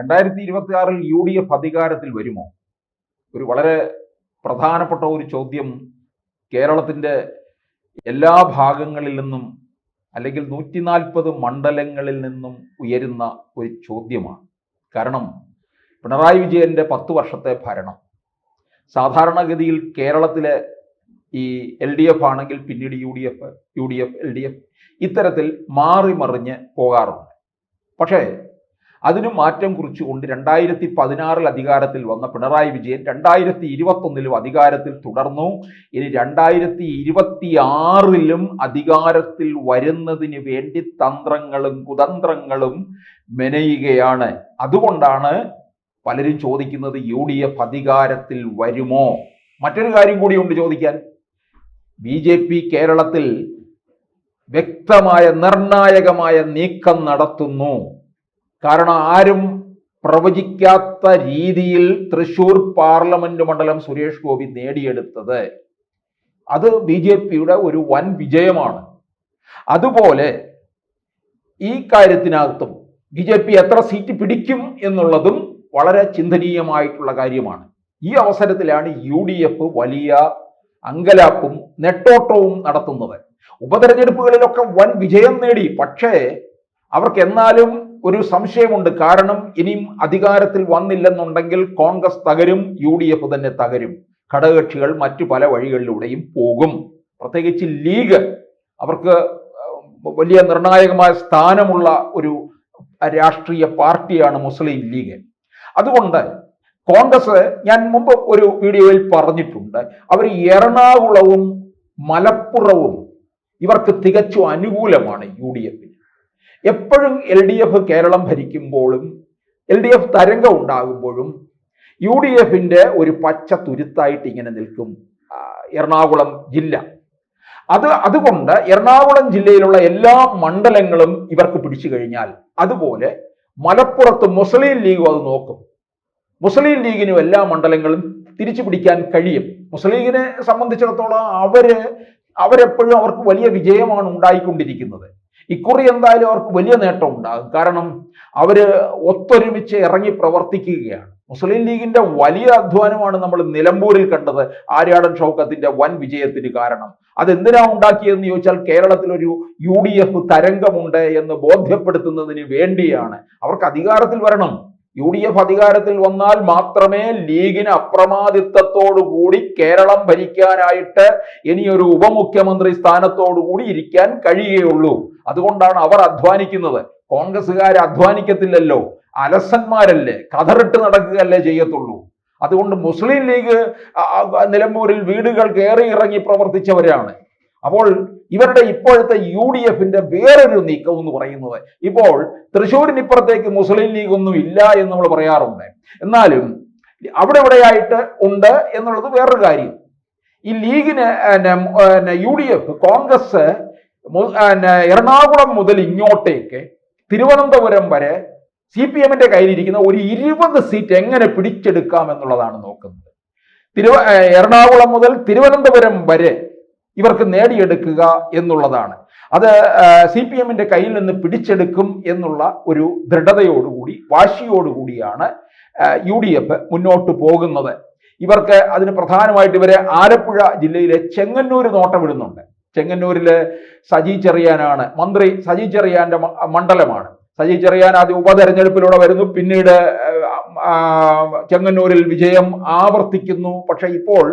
2026 U D F അധികാരത്തിൽ വരുമോ? ഒരു വളരെ പ്രധാനപ്പെട്ട ഒരു ചോദ്യം കേരളത്തിന്റെ എല്ലാ ഭാഗങ്ങളിൽ നിന്നും അല്ലെങ്കിൽ 140 മണ്ഡലങ്ങളിൽ നിന്നും ഉയരുന്ന ഒരു ചോദ്യമാണ്. കാരണം പിണറായി വിജയന്റെ 10 വർഷത്തെ ഭരണം സാധാരണഗതിയിൽ കേരളത്തിലെ ഈ LDF ആണെങ്കിൽ പിന്നീട് UDF, LDF ഇത്തരത്തിൽ മാറി മറിഞ്ഞ് പോകാറുണ്ട്. പക്ഷേ അതിന് മാറ്റം കുറിച്ചുകൊണ്ട് 2016 അധികാരത്തിൽ വന്ന പിണറായി വിജയൻ 2021 അധികാരത്തിൽ തുടർന്നു. ഇനി 2026 അധികാരത്തിൽ വരുന്നതിന് വേണ്ടി തന്ത്രങ്ങളും കുതന്ത്രങ്ങളും മെനയുകയാണ്. അതുകൊണ്ടാണ് പലരും ചോദിക്കുന്നത് UDF അധികാരത്തിൽ വരുമോ? മറ്റൊരു കാര്യം കൂടിയുണ്ട് ചോദിക്കാൻ. BJP കേരളത്തിൽ വ്യക്തമായ നിർണായകമായ നീക്കം നടത്തുന്നു. കാരണം ആരും പ്രവചിക്കാത്ത രീതിയിൽ തൃശൂർ പാർലമെന്റ് മണ്ഡലം സുരേഷ് ഗോപി നേടിയെടുത്തത് അത് BJPയുടെ ഒരു വൻ വിജയമാണ്. അതുപോലെ ഈ കാര്യത്തിനകത്തും BJP എത്ര സീറ്റ് പിടിക്കും എന്നുള്ളതും വളരെ ചിന്തനീയമായിട്ടുള്ള കാര്യമാണ്. ഈ അവസരത്തിലാണ് UDF വലിയ അങ്കലാപ്പും നെട്ടോട്ടവും നടത്തുന്നത്. ഉപതെരഞ്ഞെടുപ്പുകളിലൊക്കെ വൻ വിജയം നേടി. പക്ഷേ അവർക്ക് എന്നാലും ഒരു സംശയമുണ്ട്. കാരണം ഇനിയും അധികാരത്തിൽ വന്നില്ലെന്നുണ്ടെങ്കിൽ കോൺഗ്രസ് തകരും, UDF തന്നെ തകരും. ഘടകകക്ഷികൾ മറ്റു പല വഴികളിലൂടെയും പോകും. പ്രത്യേകിച്ച് ലീഗ് അവർക്ക് വലിയ നിർണായകമായ സ്ഥാനമുള്ള ഒരു രാഷ്ട്രീയ പാർട്ടിയാണ് മുസ്ലിം ലീഗ്. അതുകൊണ്ട് കോൺഗ്രസ്, ഞാൻ മുമ്പ് ഒരു വീഡിയോയിൽ പറഞ്ഞിട്ടുണ്ട്, അവർ എറണാകുളവും മലപ്പുറവും ഇവർക്ക് തികച്ചും അനുകൂലമാണ് UDFന്. എപ്പോഴും LDF കേരളം ഭരിക്കുമ്പോഴും LDF തരംഗം ഉണ്ടാകുമ്പോഴും UDFന്റെ ഒരു പച്ച തുരുത്തായിട്ട് ഇങ്ങനെ നിൽക്കും എറണാകുളം ജില്ല. അതുകൊണ്ട് എറണാകുളം ജില്ലയിലുള്ള എല്ലാ മണ്ഡലങ്ങളും ഇവർക്ക് പിടിച്ചു കഴിഞ്ഞാൽ, അതുപോലെ മലപ്പുറത്ത് മുസ്ലിം ലീഗും അത് നോക്കും. മുസ്ലിം ലീഗിനും എല്ലാ മണ്ഡലങ്ങളും തിരിച്ചു പിടിക്കാൻ കഴിയും. മുസ്ലിം ലീഗിനെ സംബന്ധിച്ചിടത്തോളം അവരെപ്പോഴും അവർക്ക് വലിയ വിജയമാണ് ഉണ്ടായിക്കൊണ്ടിരിക്കുന്നത്. ഇക്കുറി എന്തായാലും അവർക്ക് വലിയ നേട്ടം ഉണ്ടാകും. കാരണം അവര് ഒത്തൊരുമിച്ച് ഇറങ്ങി പ്രവർത്തിക്കുകയാണ്. മുസ്ലിം ലീഗിന്റെ വലിയ അധ്വാനമാണ് നമ്മൾ നിലമ്പൂരിൽ കണ്ടത്. ആര്യാടൻ ഷൗക്കത്തിന്റെ വൻ വിജയത്തിന് കാരണം അതെന്തിനാ ഉണ്ടാക്കിയതെന്ന് ചോദിച്ചാൽ, കേരളത്തിൽ ഒരു UDF തരംഗമുണ്ട് എന്ന് ബോധ്യപ്പെടുത്തുന്നതിന് വേണ്ടിയാണ്. അവർക്ക് അധികാരത്തിൽ വരണം. UDF അധികാരത്തിൽ വന്നാൽ മാത്രമേ ലീഗിന് അപ്രമാദിത്വത്തോടുകൂടി കേരളം ഭരിക്കാനായിട്ട് ഇനിയൊരു ഉപമുഖ്യമന്ത്രി സ്ഥാനത്തോടുകൂടി ഇരിക്കാൻ കഴിയുകയുള്ളൂ. അതുകൊണ്ടാണ് അവർ അധ്വാനിക്കുന്നത്. കോൺഗ്രസ്സുകാർ അധ്വാനിക്കത്തില്ലല്ലോ, അലസന്മാരല്ലേ, കതറിട്ട് നടക്കുകയല്ലേ ചെയ്യത്തുള്ളൂ. അതുകൊണ്ട് മുസ്ലിം ലീഗ് നിലമ്പൂരിൽ വീടുകൾ കയറി ഇറങ്ങി പ്രവർത്തിച്ചവരാണ്. അപ്പോൾ ഇവരുടെ ഇപ്പോഴത്തെ UDFന്റെ വേറൊരു നീക്കം എന്ന് പറയുന്നത്, ഇപ്പോൾ തൃശ്ശൂരിനിപ്പുറത്തേക്ക് മുസ്ലിം ലീഗ് ഒന്നും ഇല്ല എന്ന് നമ്മൾ പറയാറുണ്ട്. എന്നാലും അവിടെ എവിടെയായിട്ട് ഉണ്ട് എന്നുള്ളത് വേറൊരു കാര്യം. ഈ ലീഗിന് UDF കോൺഗ്രസ് എറണാകുളം മുതൽ ഇങ്ങോട്ടേക്ക് തിരുവനന്തപുരം വരെ CPMന്റെ കയ്യിലിരിക്കുന്ന ഒരു 20 സീറ്റ് എങ്ങനെ പിടിച്ചെടുക്കാം എന്നുള്ളതാണ് നോക്കുന്നത്. എറണാകുളം മുതൽ തിരുവനന്തപുരം വരെ ഇവർക്ക് നേടിയെടുക്കുക എന്നുള്ളതാണ്. അത് CPMന്റെ കയ്യിൽ നിന്ന് പിടിച്ചെടുക്കും എന്നുള്ള ഒരു ദൃഢതയോടുകൂടി, വാശിയോടുകൂടിയാണ് UDF മുന്നോട്ട് പോകുന്നത്. ഇവർക്ക് അതിന് പ്രധാനമായിട്ട് ഇവരെ ആലപ്പുഴ ജില്ലയിലെ ചെങ്ങന്നൂർ നോട്ടമിടുന്നുണ്ട്. ചെങ്ങന്നൂരിലെ സജി ചെറിയാനാണ് മന്ത്രി. സജി ചെറിയാന്റെ മണ്ഡലമാണ്. സജി ചെറിയാൻ ആദ്യം ഉപതെരഞ്ഞെടുപ്പിലൂടെ വരുന്നു, പിന്നീട് ചെങ്ങന്നൂരിൽ വിജയം ആവർത്തിക്കുന്നു. പക്ഷെ ഇപ്പോൾ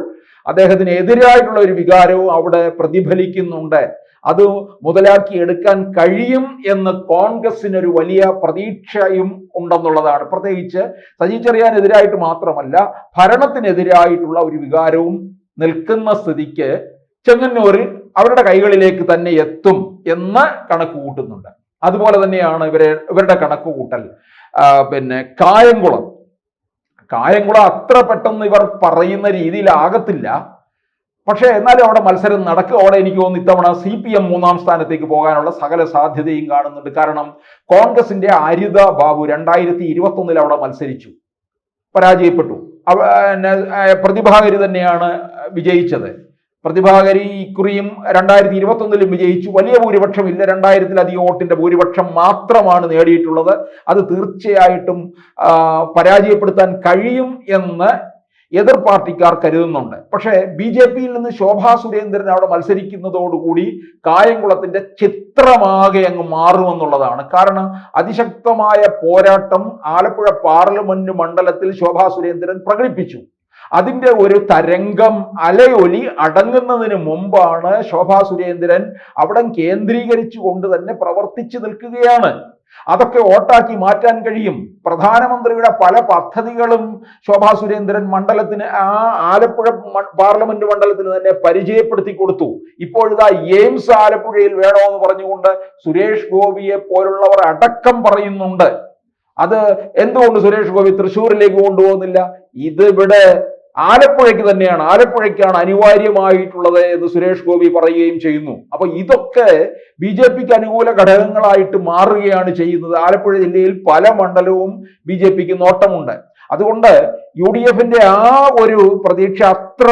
അദ്ദേഹത്തിന് എതിരായിട്ടുള്ള ഒരു വികാരവും അവിടെ പ്രതിഫലിക്കുന്നുണ്ട്. അത് മുതലാക്കി എടുക്കാൻ കഴിയും എന്ന് കോൺഗ്രസിനൊരു വലിയ പ്രതീക്ഷയും ഉണ്ടെന്നുള്ളതാണ്. പ്രത്യേകിച്ച് സജി ചെറിയാനെതിരായിട്ട് മാത്രമല്ല, ഭരണത്തിനെതിരായിട്ടുള്ള ഒരു വികാരവും നിൽക്കുന്ന സ്ഥിതിക്ക് ചെങ്ങന്നൂരിൽ അവരുടെ കൈകളിലേക്ക് തന്നെ എത്തും എന്ന് കണക്ക് കൂട്ടുന്നുണ്ട്. അതുപോലെ തന്നെയാണ് ഇവരുടെ കണക്ക് കൂട്ടൽ. കായംകുളം അത്ര പെട്ടെന്ന് ഇവർ പറയുന്ന രീതിയിലാകത്തില്ല. പക്ഷേ എന്നാലും അവിടെ മത്സരം നടക്കുക. അവിടെ എനിക്ക് തോന്നുന്നു ഇത്തവണ CPM 3-ാം സ്ഥാനത്തേക്ക് പോകാനുള്ള സകല സാധ്യതയും കാണുന്നുണ്ട്. കാരണം കോൺഗ്രസിന്റെ അരിത ബാബു 2021 അവിടെ മത്സരിച്ചു, പരാജയപ്പെട്ടു. പ്രതിഭാകരി തന്നെയാണ് വിജയിച്ചത്. പ്രതിഭാകരി ഇക്കുറിയും 2021 വിജയിച്ചു. വലിയ ഭൂരിപക്ഷമില്ല, 2000-ലധികം വോട്ടിന്റെ ഭൂരിപക്ഷം മാത്രമാണ് നേടിയിട്ടുള്ളത്. അത് തീർച്ചയായിട്ടും പരാജയപ്പെടുത്താൻ കഴിയും എന്ന് എതിർ പാർട്ടിക്കാർ കരുതുന്നുണ്ട്. പക്ഷേ BJP-യിൽ നിന്ന് ശോഭാ സുരേന്ദ്രൻ അവിടെ മത്സരിക്കുന്നതോടുകൂടി കായംകുളത്തിന്റെ ചിത്രമാകെ അങ്ങ് മാറുമെന്നുള്ളതാണ്. കാരണം അതിശക്തമായ പോരാട്ടം ആലപ്പുഴ പാർലമെന്റ് മണ്ഡലത്തിൽ ശോഭാ സുരേന്ദ്രൻ പ്രകടിപ്പിച്ചു. അതിന്റെ ഒരു തരംഗം അലയൊലി അടങ്ങുന്നതിന് മുമ്പാണ് ശോഭാ സുരേന്ദ്രൻ അവിടം കേന്ദ്രീകരിച്ചുകൊണ്ട് തന്നെ പ്രവർത്തിച്ചു നിൽക്കുകയാണ്. അതൊക്കെ വോട്ടാക്കി മാറ്റാൻ കഴിയും. പ്രധാനമന്ത്രിയുടെ പല പദ്ധതികളും ശോഭാ സുരേന്ദ്രൻ മണ്ഡലത്തിന്, ആലപ്പുഴ പാർലമെന്റ് മണ്ഡലത്തിന് തന്നെ പരിചയപ്പെടുത്തി കൊടുത്തു. ഇപ്പോഴിതാ എയിംസ് ആലപ്പുഴയിൽ വേണമെന്ന് പറഞ്ഞുകൊണ്ട് സുരേഷ് ഗോപിയെ പോലുള്ളവർ അടക്കം പറയുന്നുണ്ട്. അത് എന്തുകൊണ്ട് സുരേഷ് ഗോപി തൃശ്ശൂരിലേക്ക് കൊണ്ടുപോകുന്നില്ല? ഇതിവിടെ ആലപ്പുഴയ്ക്ക് തന്നെയാണ്, ആലപ്പുഴയ്ക്കാണ് അനിവാര്യമായിട്ടുള്ളത് എന്ന് സുരേഷ് ഗോപി പറയുകയും ചെയ്യുന്നു. അപ്പൊ ഇതൊക്കെ BJPക്ക് അനുകൂല ഘടകങ്ങളായിട്ട് മാറുകയാണ് ചെയ്യുന്നത്. ആലപ്പുഴ ജില്ലയിൽ പല മണ്ഡലവും BJPക്ക് നോട്ടമുണ്ട്. അതുകൊണ്ട് UDFന്റെ ആ ഒരു പ്രതീക്ഷ അത്ര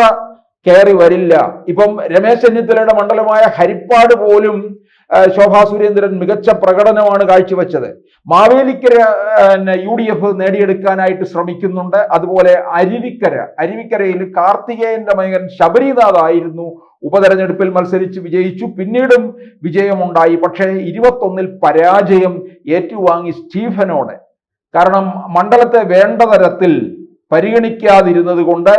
കയറി വരില്ല. ഇപ്പം രമേശ് ചെന്നിത്തലയുടെ മണ്ഡലമായ ഹരിപ്പാട് പോലും ശോഭാ സുരേന്ദ്രൻ മികച്ച പ്രകടനമാണ് കാഴ്ചവെച്ചത്. മാവേലിക്കര UDF നേടിയെടുക്കാനായിട്ട് ശ്രമിക്കുന്നുണ്ട്. അതുപോലെ അരുവിക്കരയിൽ കാർത്തികേയന്റെ മകൻ ശബരിനാഥ് ആയിരുന്നു ഉപതെരഞ്ഞെടുപ്പിൽ മത്സരിച്ച് വിജയിച്ചു. പിന്നീടും വിജയമുണ്ടായി. പക്ഷേ 21-ൽ പരാജയം ഏറ്റുവാങ്ങി സ്റ്റീഫനോട്. കാരണം മണ്ഡലത്തെ വേണ്ട തരത്തിൽ പരിഗണിക്കാതിരുന്നത് കൊണ്ട്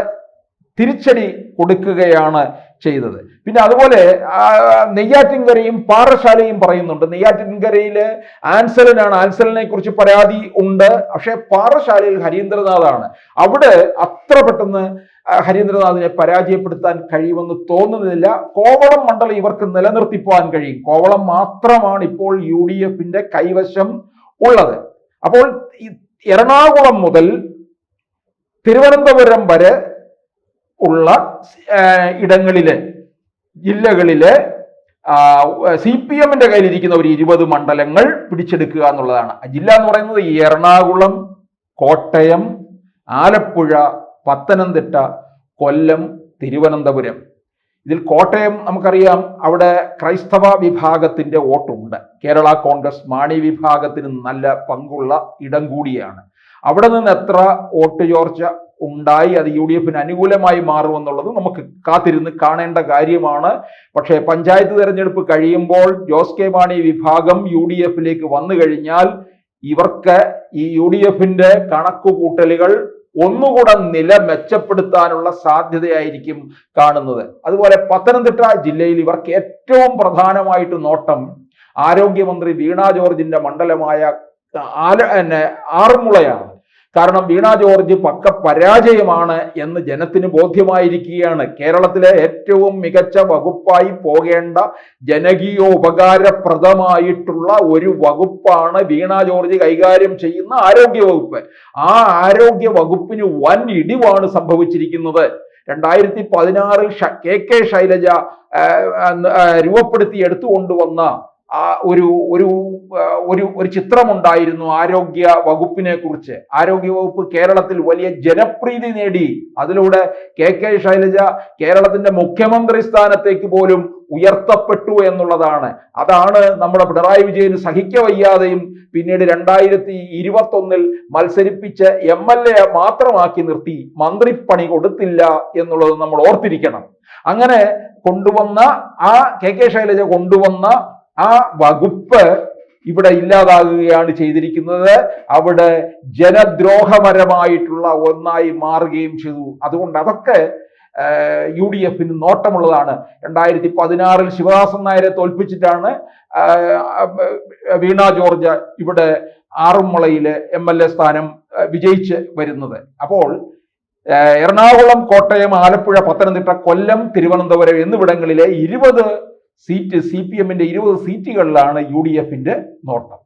തിരിച്ചടി കൊടുക്കുകയാണ് ചെയ്തത്. പിന്നെ അതുപോലെ നെയ്യാറ്റിൻകരയും പാറശാലയും പറയുന്നുണ്ട്. നെയ്യാറ്റിൻകരയിലെ ആൻസലിനെ കുറിച്ച് പരാതി ഉണ്ട്. പക്ഷെ പാറശാലയിൽ ഹരീന്ദ്രനാഥാണ്. അവിടെ അത്ര പെട്ടെന്ന് ഹരീന്ദ്രനാഥിനെ പരാജയപ്പെടുത്താൻ കഴിയുമെന്ന് തോന്നുന്നില്ല. കോവളം മണ്ഡലം ഇവർക്ക് നിലനിർത്തിപ്പോവാൻ കഴിയും. കോവളം മാത്രമാണ് ഇപ്പോൾ UDFന്റെ കൈവശം ഉള്ളത്. അപ്പോൾ എറണാകുളം മുതൽ തിരുവനന്തപുരം വരെ ഉള്ള ജില്ലകളിലെ CPMന്റെ കയ്യിലിരിക്കുന്ന ഒരു 20 മണ്ഡലങ്ങൾ പിടിച്ചെടുക്കുക എന്നുള്ളതാണ്. ജില്ല എന്ന് പറയുന്നത് എറണാകുളം, കോട്ടയം, ആലപ്പുഴ, പത്തനംതിട്ട, കൊല്ലം, തിരുവനന്തപുരം. ഇതിൽ കോട്ടയം നമുക്കറിയാം, അവിടെ ക്രൈസ്തവ വിഭാഗത്തിന്റെ വോട്ടുണ്ട്. കേരള കോൺഗ്രസ് മാണി വിഭാഗത്തിന് നല്ല പങ്കുള്ള ഇടം കൂടിയാണ്. അവിടെ നിന്ന് എത്ര വോട്ട് ചോർച്ച ഉണ്ടായി അത് UDFന് അനുകൂലമായി മാറുമെന്നുള്ളത് നമുക്ക് കാത്തിരുന്ന് കാണേണ്ട കാര്യമാണ്. പക്ഷേ പഞ്ചായത്ത് തെരഞ്ഞെടുപ്പ് കഴിയുമ്പോൾ ജോസ് കെ മാണി വിഭാഗം UDFലേക്ക് വന്നു കഴിഞ്ഞാൽ ഇവർക്ക് ഈ UDFന്റെ കണക്കുകൂട്ടലുകൾ ഒന്നുകൂടെ നില മെച്ചപ്പെടുത്താനുള്ള സാധ്യതയായിരിക്കും കാണുന്നത്. അതുപോലെ പത്തനംതിട്ട ജില്ലയിൽ ഇവർക്ക് ഏറ്റവും പ്രധാനമായിട്ട് നോട്ടം ആരോഗ്യമന്ത്രി വീണ ജോർജിന്റെ മണ്ഡലമായ ആറന്മുളയാണ്. കാരണം വീണ ജോർജ് പക്ക പരാജയമാണ് എന്ന് ജനത്തിന് ബോധ്യമായിരിക്കുകയാണ്. കേരളത്തിലെ ഏറ്റവും മികച്ച വകുപ്പായി പോകേണ്ട ജനകീയോപകാരപ്രദമായിട്ടുള്ള ഒരു വകുപ്പാണ് വീണ ജോർജ് കൈകാര്യം ചെയ്യുന്ന ആരോഗ്യ വകുപ്പ്. ആ ആരോഗ്യ വകുപ്പിന് വൻ ഇടിവാണ് സംഭവിച്ചിരിക്കുന്നത്. 2016 KK ശൈലജ രൂപപ്പെടുത്തി എടുത്തുകൊണ്ടുവന്ന ഒരു ചിത്രമുണ്ടായിരുന്നു ആരോഗ്യ വകുപ്പിനെ കുറിച്ച്. ആരോഗ്യ വകുപ്പ് കേരളത്തിൽ വലിയ ജനപ്രീതി നേടി. അതിലൂടെ KK ശൈലജ കേരളത്തിന്റെ മുഖ്യമന്ത്രി സ്ഥാനത്തേക്ക് പോലും ഉയർത്തപ്പെട്ടു എന്നുള്ളതാണ്. അതാണ് നമ്മുടെ പിണറായി വിജയന് സഹിക്കവയ്യാതെയും പിന്നീട് 2021 മത്സരിപ്പിച്ച് MLA മാത്രമാക്കി നിർത്തി മന്ത്രിപ്പണി കൊടുത്തില്ല എന്നുള്ളത് നമ്മൾ ഓർത്തിരിക്കണം. അങ്ങനെ കൊണ്ടുവന്ന KK ശൈലജ കൊണ്ടുവന്ന ആ വകുപ്പ് ഇവിടെ ഇല്ലാതാകുകയാണ് ചെയ്തിരിക്കുന്നത്. അവിടെ ജനദ്രോഹപരമായിട്ടുള്ള ഒന്നായി മാറുകയും ചെയ്തു. അതുകൊണ്ട് അതൊക്കെ UDFന് നോട്ടമുള്ളതാണ്. 2016 ശിവദാസൻ നായരെ തോൽപ്പിച്ചിട്ടാണ് വീണ ജോർജ് ഇവിടെ ആറന്മുളയിലെ MLA സ്ഥാനം വിജയിച്ച് വരുന്നത്. അപ്പോൾ എറണാകുളം, കോട്ടയം, ആലപ്പുഴ, പത്തനംതിട്ട, കൊല്ലം, തിരുവനന്തപുരം എന്നിവിടങ്ങളിലെ 20 സീറ്റ് CPMന്റെ 20 സീറ്റുകളിലാണ് UDFന്റെ നോട്ടം.